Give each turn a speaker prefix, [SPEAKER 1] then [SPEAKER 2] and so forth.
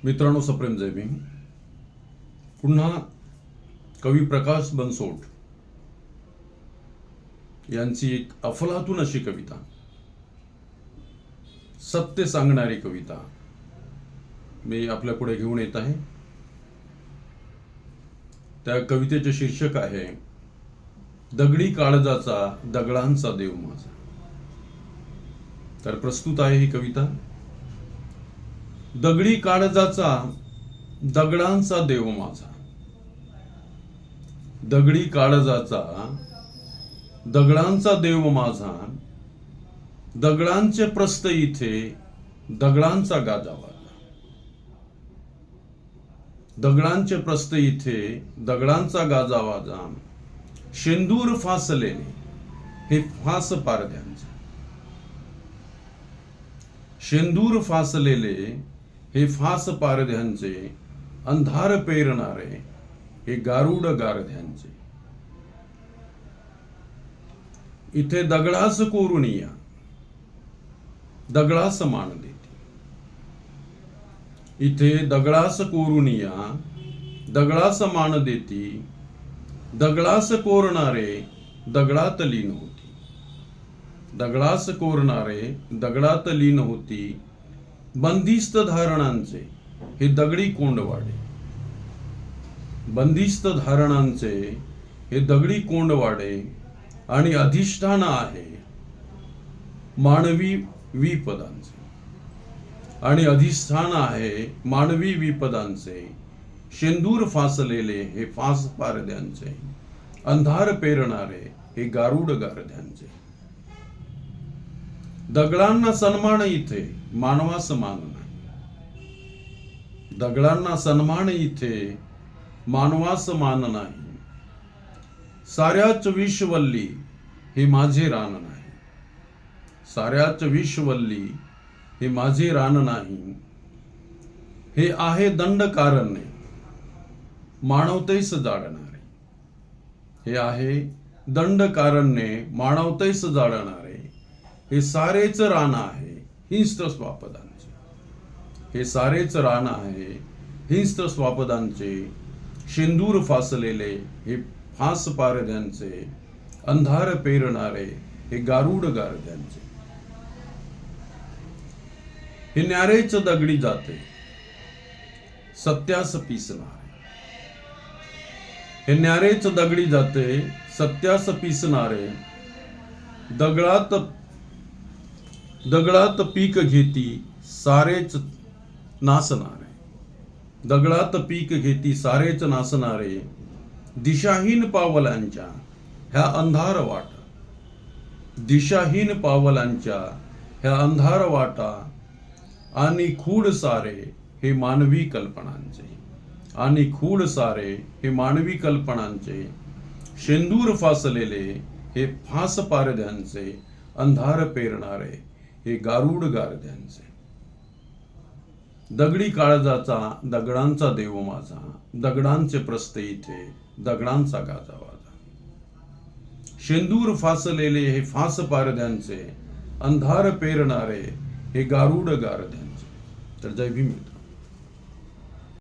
[SPEAKER 1] मित्रांनो, सप्रेम जय भीम. पुन्हा कवी प्रकाश बनसोड यांची एक अफलातून अशी कविता, सत्य सांगणारी कविता मी आपल्या पुढे घेऊन येत आहे. त्या कवितेचे शीर्षक आहे दगडी काळजाचा दगडांचा देव माझा. तर प्रस्तुत आहे ही कविता. दगडी काळजाचा दगडांचा देव माझा, दगडी काळजाचा दगडांचा देव माझा, दगडांचे प्रस्थ इथे दगडांचा गाजा वाजा, दगडांचे प्रस्थ इथे दगडांचा गाजा वाजा, शेंदूर फासलेले हे फास पारध्यांचे, शेंदूर फासलेले हे फास पारध्यांचे, अंधार पेरणारे हे गारुड गारध्यांचे. इथे दगडास कोरुनिया दगडास मान देती, इथे दगडास कोरुनिया दगडास मान देती, दगडास कोरणारे दगडात लीन होती, दगडास कोरणारे दगडात लीन होती, बंदिस्त धारणांचे हे दगडी कोंडवाडे, बंदिस्त धारणांचे हे दगडी कोंडवाडे, आणि अधिष्ठान आहे मानवी विपदांचे, आणि अधिष्ठान आहे मानवी विपदांचे, शेंदूर फासलेले हे फास पारध्यांचे, अंधार पेरणारे हे गारुड गारध्यांचे. दगडांना सन्मान इथे मानवास मान नाही, दगडांना सन्मान इथे मानवास मान नाही, साऱ्याच विश्ववल्ली हे माझे रान नाही, साऱ्याच विश्ववल्ली हे माझे रान नाही, हे आहे दंड कारणे मानवतेस जाळणारे, हे आहे दंड कारणे मानवतेस जाळणारे, हे सारेच रान आहे हिंस्त्र स्वापदांचे, हे सारेच रान आहे हिंस्त्र स्वापदांचे, शेंदूर फासलेले हे फास पारध्यांचे, अंधार पेरणारे हे गारुड गारध्यांचे. हे न्यारेच दगडी जाते सत्यास पिसणारे, हे न्यारेच दगडी जाते सत्यास पिसणारे, दगडात पीक घेती सारेच नासणारे, दगडात पीक घेती सारेच नासणारे, दिशाहीन पावलांच्या ह्या अंधार वाटा, दिशाहीन पावलांच्या ह्या अंधार वाटा, आणि खूड सारे हे मानवी कल्पनांचे, आणि खूड सारे हे मानवी कल्पनांचे, शेंदूर फासलेले हे फास पारध्यांचे, अंधार पेरणारे हे गारुड गारध्यांचे. दगडी काळजाचा दगडांचा देव माझा, दगडांचे प्रस्थ इथे दगडांचा गाजा वाजा, शेंदूर फासलेले हे फास पारध्यांचे, अंधार पेरणारे हे गारुड गारध्यांचे. तर जय भीम.